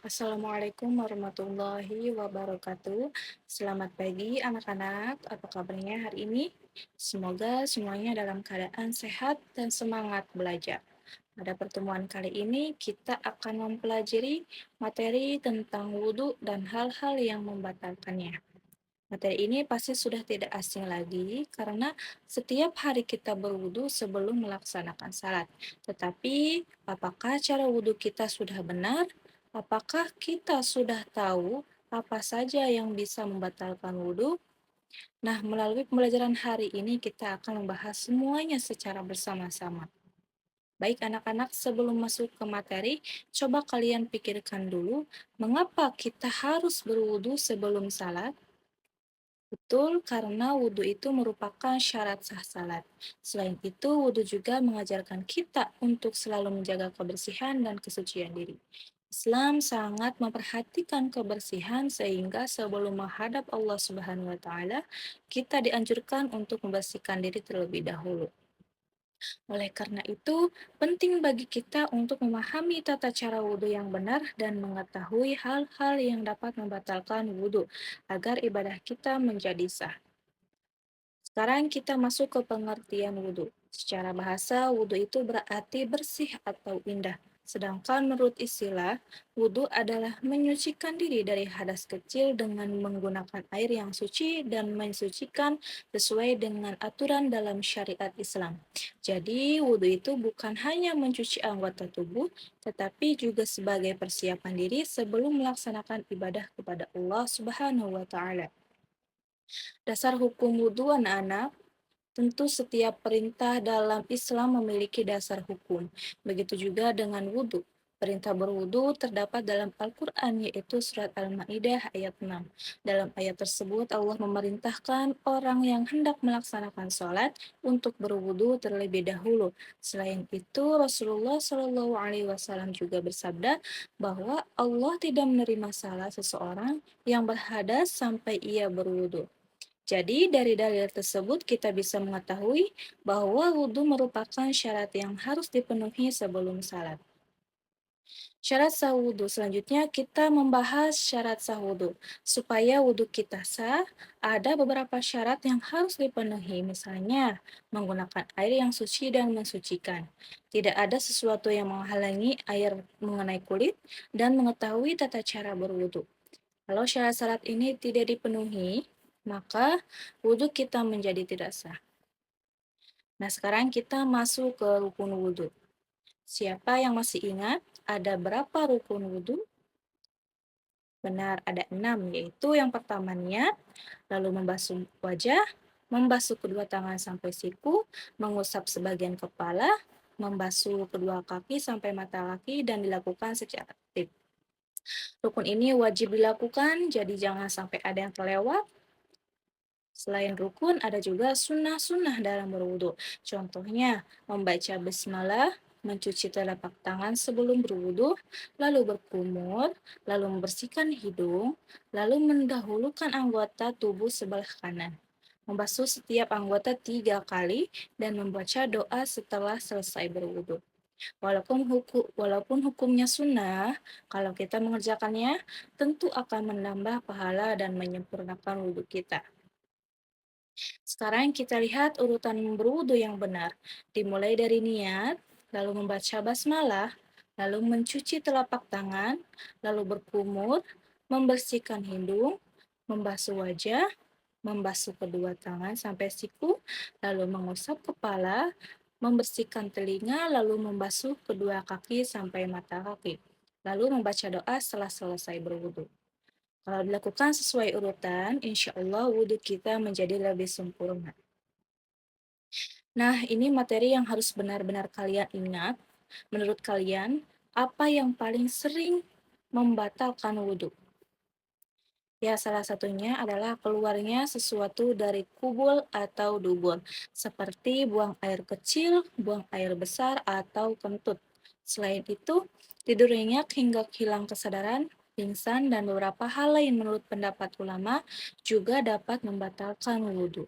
Assalamualaikum warahmatullahi wabarakatuh. Selamat pagi anak-anak, apa kabarnya hari ini? Semoga semuanya dalam keadaan sehat dan semangat belajar. Pada pertemuan kali ini kita akan mempelajari materi tentang wudhu dan hal-hal yang membatalkannya. Materi ini pasti sudah tidak asing lagi karena setiap hari kita berwudhu sebelum melaksanakan salat. Tetapi, apakah cara wudhu kita sudah benar? Apakah kita sudah tahu apa saja yang bisa membatalkan wudhu? Nah, melalui pembelajaran hari ini kita akan membahas semuanya secara bersama-sama. Baik anak-anak, sebelum masuk ke materi, coba kalian pikirkan dulu mengapa kita harus berwudhu sebelum salat? Betul, karena wudhu itu merupakan syarat sah salat. Selain itu, wudhu juga mengajarkan kita untuk selalu menjaga kebersihan dan kesucian diri. Islam sangat memperhatikan kebersihan sehingga sebelum menghadap Allah Subhanahu wa taala, kita dianjurkan untuk membersihkan diri terlebih dahulu. Oleh karena itu, penting bagi kita untuk memahami tata cara wudhu yang benar dan mengetahui hal-hal yang dapat membatalkan wudhu agar ibadah kita menjadi sah. Sekarang kita masuk ke pengertian wudhu. Secara bahasa, wudhu itu berarti bersih atau indah. Sedangkan menurut istilah, wudhu adalah menyucikan diri dari hadas kecil dengan menggunakan air yang suci dan mensucikan sesuai dengan aturan dalam syariat Islam. Jadi, wudhu itu bukan hanya mencuci anggota tubuh, tetapi juga sebagai persiapan diri sebelum melaksanakan ibadah kepada Allah Subhanahu wa Ta'ala. Dasar hukum wudhu anak-anak. Tentu setiap perintah dalam Islam memiliki dasar hukum. Begitu juga dengan wudhu. Perintah berwudhu terdapat dalam Al-Quran, yaitu surat Al-Ma'idah ayat 6. Dalam ayat tersebut, Allah memerintahkan orang yang hendak melaksanakan sholat untuk berwudhu terlebih dahulu. Selain itu, Rasulullah Shallallahu Alaihi Wasallam juga bersabda bahwa Allah tidak menerima salah seseorang yang berhadas sampai ia berwudhu. Jadi, dari dalil tersebut kita bisa mengetahui bahwa wudhu merupakan syarat yang harus dipenuhi sebelum salat. Syarat sah wudhu. Selanjutnya kita membahas syarat sah wudhu. Supaya wudhu kita sah, ada beberapa syarat yang harus dipenuhi. Misalnya, menggunakan air yang suci dan mensucikan. Tidak ada sesuatu yang menghalangi air mengenai kulit dan mengetahui tata cara berwudhu. Kalau syarat-syarat ini tidak dipenuhi, maka wudhu kita menjadi tidak sah. Nah, sekarang kita masuk ke rukun wudhu. Siapa yang masih ingat ada berapa rukun wudhu? Benar, ada 6, yaitu yang pertama niat, lalu membasuh wajah, membasuh kedua tangan sampai siku, mengusap sebagian kepala, membasuh kedua kaki sampai mata kaki, dan dilakukan secara tertib. Rukun ini wajib dilakukan, jadi jangan sampai ada yang terlewat. Selain rukun, ada juga sunnah-sunnah dalam berwudu. Contohnya, membaca basmalah, mencuci telapak tangan sebelum berwudu, lalu berkumur, lalu membersihkan hidung, lalu mendahulukan anggota tubuh sebelah kanan. Membasuh setiap anggota 3 kali dan membaca doa setelah selesai berwudu. Walaupun hukumnya sunnah, kalau kita mengerjakannya, tentu akan menambah pahala dan menyempurnakan wudhu kita. Sekarang kita lihat urutan berwudu yang benar. Dimulai dari niat, lalu membaca basmalah, lalu mencuci telapak tangan, lalu berkumur, membersihkan hidung, membasuh wajah, membasuh kedua tangan sampai siku, lalu mengusap kepala, membersihkan telinga, lalu membasuh kedua kaki sampai mata kaki. Lalu membaca doa setelah selesai berwudu. Kalau dilakukan sesuai urutan, insya Allah wudhu kita menjadi lebih sempurna. Nah, ini materi yang harus benar-benar kalian ingat. Menurut kalian, apa yang paling sering membatalkan wudhu? Ya, salah satunya adalah keluarnya sesuatu dari kubul atau dubur, seperti buang air kecil, buang air besar, atau kentut. Selain itu, tidur nyenyak hingga hilang kesadaran, pingsan, dan beberapa hal lain menurut pendapat ulama juga dapat membatalkan wudhu.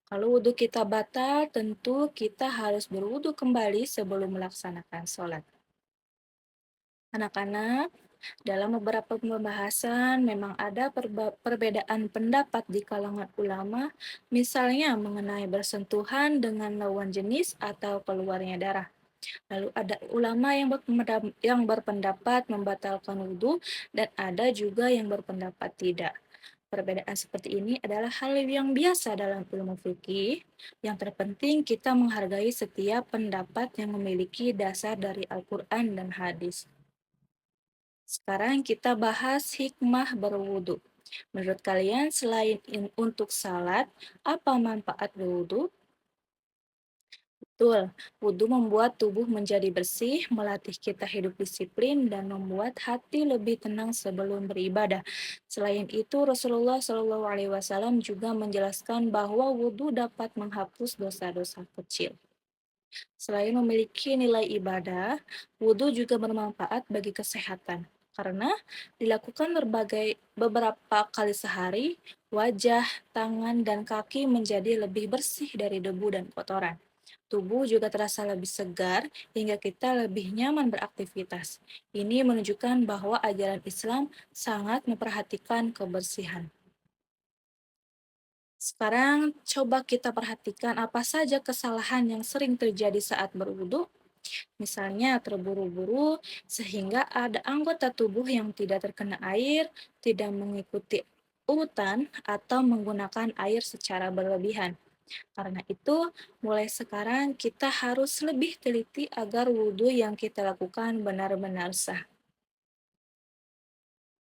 Kalau wudhu kita batal, tentu kita harus berwudhu kembali sebelum melaksanakan sholat. Anak-anak, Dalam beberapa pembahasan memang ada perbedaan pendapat di kalangan ulama, misalnya mengenai bersentuhan dengan lawan jenis atau keluarnya darah. Lalu ada ulama yang berpendapat membatalkan wudhu dan ada juga yang berpendapat tidak. Perbedaan seperti ini adalah hal yang biasa dalam ilmu fikih. Yang terpenting kita menghargai setiap pendapat yang memiliki dasar dari Al-Quran dan hadis. Sekarang kita bahas hikmah berwudu. Menurut kalian, selain untuk salat, apa manfaat berwudu? Betul, wudhu membuat tubuh menjadi bersih, melatih kita hidup disiplin, dan membuat hati lebih tenang sebelum beribadah. Selain itu, Rasulullah SAW juga menjelaskan bahwa wudhu dapat menghapus dosa-dosa kecil. Selain memiliki nilai ibadah, wudhu juga bermanfaat bagi kesehatan. Karena dilakukan beberapa kali sehari, wajah, tangan, dan kaki menjadi lebih bersih dari debu dan kotoran. Tubuh juga terasa lebih segar hingga kita lebih nyaman beraktivitas. Ini menunjukkan bahwa ajaran Islam sangat memperhatikan kebersihan. Sekarang coba kita perhatikan apa saja kesalahan yang sering terjadi saat berwudu. Misalnya terburu-buru sehingga ada anggota tubuh yang tidak terkena air, tidak mengikuti urutan, atau menggunakan air secara berlebihan. Karena itu, mulai sekarang kita harus lebih teliti agar wudhu yang kita lakukan benar-benar sah.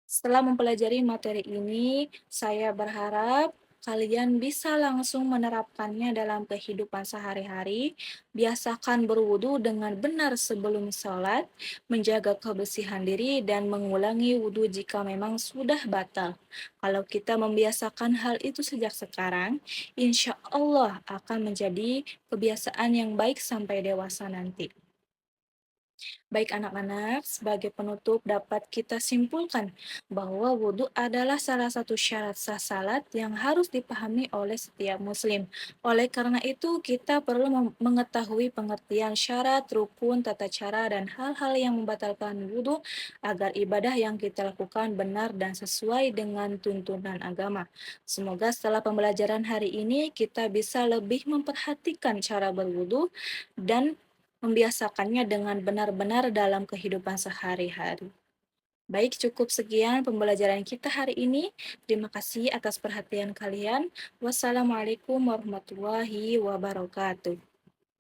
Setelah mempelajari materi ini, saya berharap kalian bisa langsung menerapkannya dalam kehidupan sehari-hari. Biasakan berwudu dengan benar sebelum sholat, menjaga kebersihan diri, dan mengulangi wudhu jika memang sudah batal. Kalau kita membiasakan hal itu sejak sekarang, insya Allah akan menjadi kebiasaan yang baik sampai dewasa nanti. Baik anak-anak, sebagai penutup dapat kita simpulkan bahwa wudhu adalah salah satu syarat sah salat yang harus dipahami oleh setiap muslim. Oleh karena itu, kita perlu mengetahui pengertian syarat, rukun, tata cara, dan hal-hal yang membatalkan wudhu agar ibadah yang kita lakukan benar dan sesuai dengan tuntunan agama. Semoga setelah pembelajaran hari ini kita bisa lebih memperhatikan cara berwudhu dan membiasakannya dengan benar-benar dalam kehidupan sehari-hari. Baik, cukup sekian pembelajaran kita hari ini. Terima kasih atas perhatian kalian. Wassalamualaikum warahmatullahi wabarakatuh.